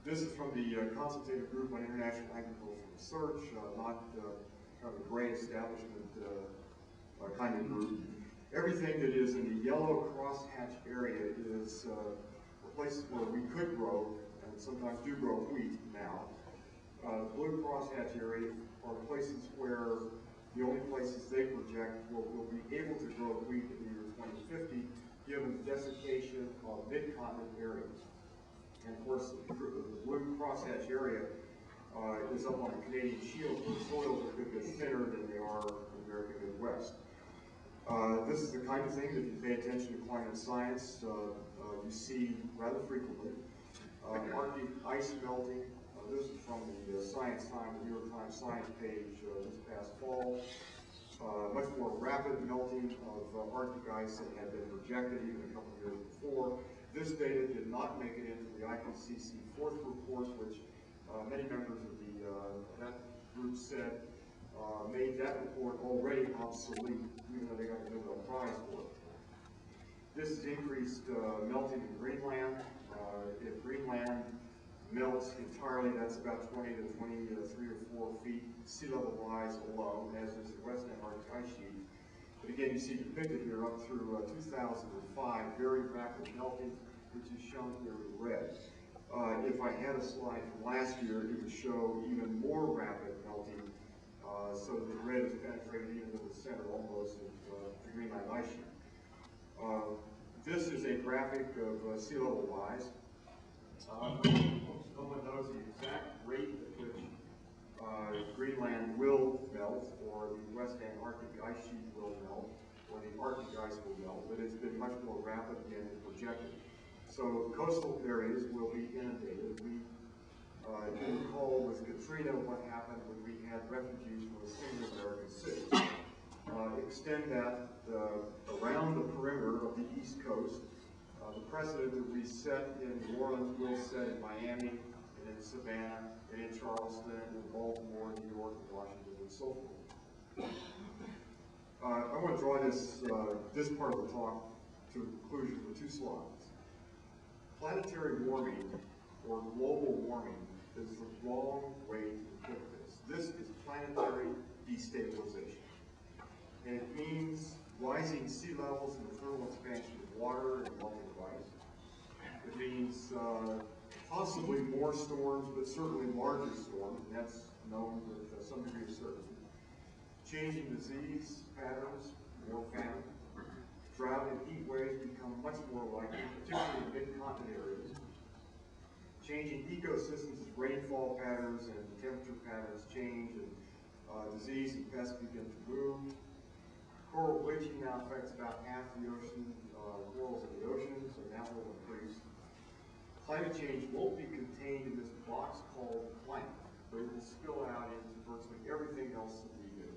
This is from the Consultative Group on International Agricultural Research, not kind of a gray establishment kind of group. Everything that is in the yellow crosshatch area is places where we could grow, and sometimes do grow wheat now. The blue crosshatch area are places where the only places they project will be able to grow wheat in the year 2050, given the desiccation of mid-continent areas. And of course, the blue crosshatch area is up on the Canadian Shield, where the soils are a good bit thinner than they are in the American Midwest. This is the kind of thing that, if you pay attention to climate science, you see rather frequently. Arctic ice melting. This is from the Science Times, the New York Times Science page this past fall. Much more rapid melting of Arctic ice than had been projected even a couple of years before. This data did not make it into the IPCC fourth report, which many members of that group said made that report already obsolete, even though they got the Nobel Prize for it. This is increased melting in Greenland. If Greenland melts entirely, that's about 20 to 23 or 4 feet sea level rise alone, as is the West Antarctic ice sheet. But again, you see depicted here up through 2005, very rapid melting, which is shown here in red. If I had a slide from last year, it would show even more rapid melting, so that the red is penetrated even to the center almost of the Greenland ice sheet. This is a graphic of sea level rise. No one knows the exact rate at which Greenland will melt, or the West Antarctic ice sheet will melt, or the Arctic ice will melt, but it's been much more rapid again than projected. So coastal areas will be inundated. We do recall with Katrina what happened when we had refugees from a single American city. Extend that around the perimeter of the East Coast. The precedent that we set in New Orleans will set in Miami, and in Savannah, and in Charleston, and in Baltimore, New York, and Washington, and so forth. I want to draw this part of the talk to a conclusion with 2 slides. Planetary warming, or global warming, is the wrong way to put this. This is planetary destabilization. And it means rising sea levels and the thermal expansion of water and melting of ice. It means possibly more storms, but certainly larger storms, and that's known with some degree of certainty. Changing disease patterns, more famine. Drought and heat waves become much more likely, particularly in mid-continent areas. Changing ecosystems as rainfall patterns and temperature patterns change, and disease and pests begin to move. Coral bleaching now affects about half the ocean, corals in the oceans, and that will increase. Climate change won't be contained in this box called climate, but it will spill out into virtually everything else that we do.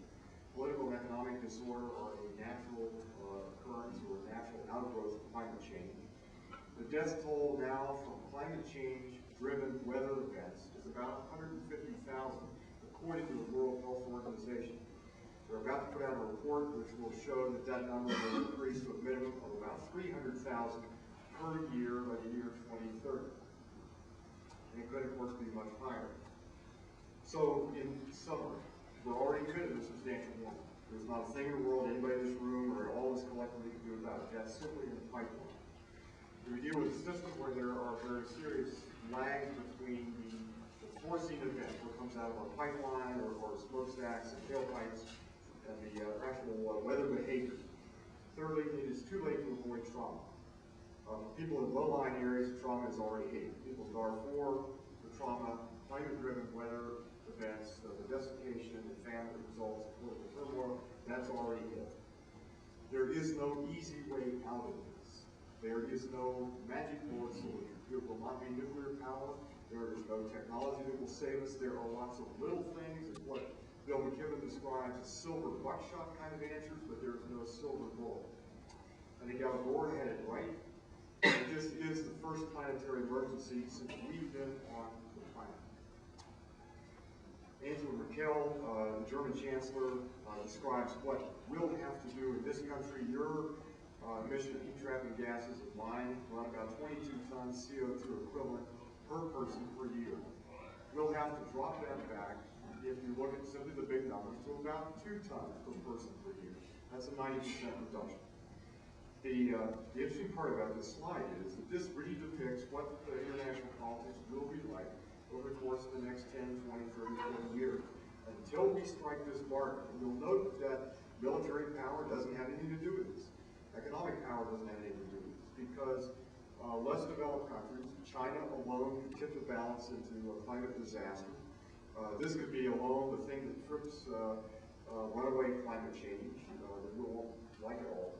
Political and economic disorder are a natural occurrence or a natural outgrowth of climate change. The death toll now from climate change-driven weather events is about 150,000, according to the World Health Organization. They're about to put out a report which will show that that number will increase to a minimum of about 300,000 per year by the year 2030. And it could, of course, be much higher. So, in summary, we're already committed to substantial warming. There's not a thing in the world, anybody in this room, or all this collectively can do about it. That's simply in the pipeline. We deal with a system where there are very serious lags between the forcing event, what comes out of our pipeline or smokestacks and tailpipes, and the actual weather behavior. Thirdly, it is too late to avoid trauma. For people in low-lying areas, the trauma is already hit. People in Darfur, the trauma, climate-driven weather events, the desiccation and famine results, political turmoil, that's already hit. There is no easy way out of this. There is no magic bullet solution. There will not be nuclear power. There is no technology that will save us. There are lots of little things, and what Bill McKibben describes as silver buckshot kind of answers, but there is no silver bullet. I think Al Gore had it right. This is the first planetary emergency since we've been on the planet. Angela Merkel, the German Chancellor, describes what we'll have to do in this country. Your emission of heat-trapping gases of mine run about 22 tons CO2 equivalent per person per year. We'll have to drop that back, if you look at simply the big numbers, to about 2 tons per person per year. That's a 90% reduction. The interesting part about this slide is that this really depicts what the international politics will be like over the course of the next 10, 20, 30, 40 years. Until we strike this bargain, and you'll note that military power doesn't have anything to do with this. Economic power doesn't have anything to do with this, because less developed countries, China alone, could tip the balance into a climate disaster. This could be alone the thing that trips runaway climate change that we won't like at all.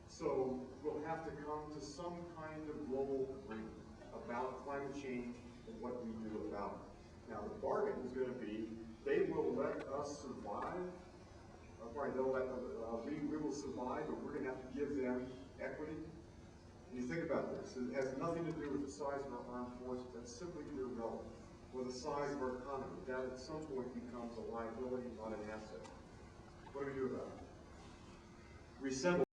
So we'll have to come to some kind of global agreement about climate change and what we do about it. Now the bargain is going to be, they will let us survive, we will survive, but we're going to have to give them equity. And you think about this, it has nothing to do with the size of our armed forces, that's simply irrelevant. Or the size of our economy, that at some point becomes a liability, not an asset. What do we do about it? Reassemble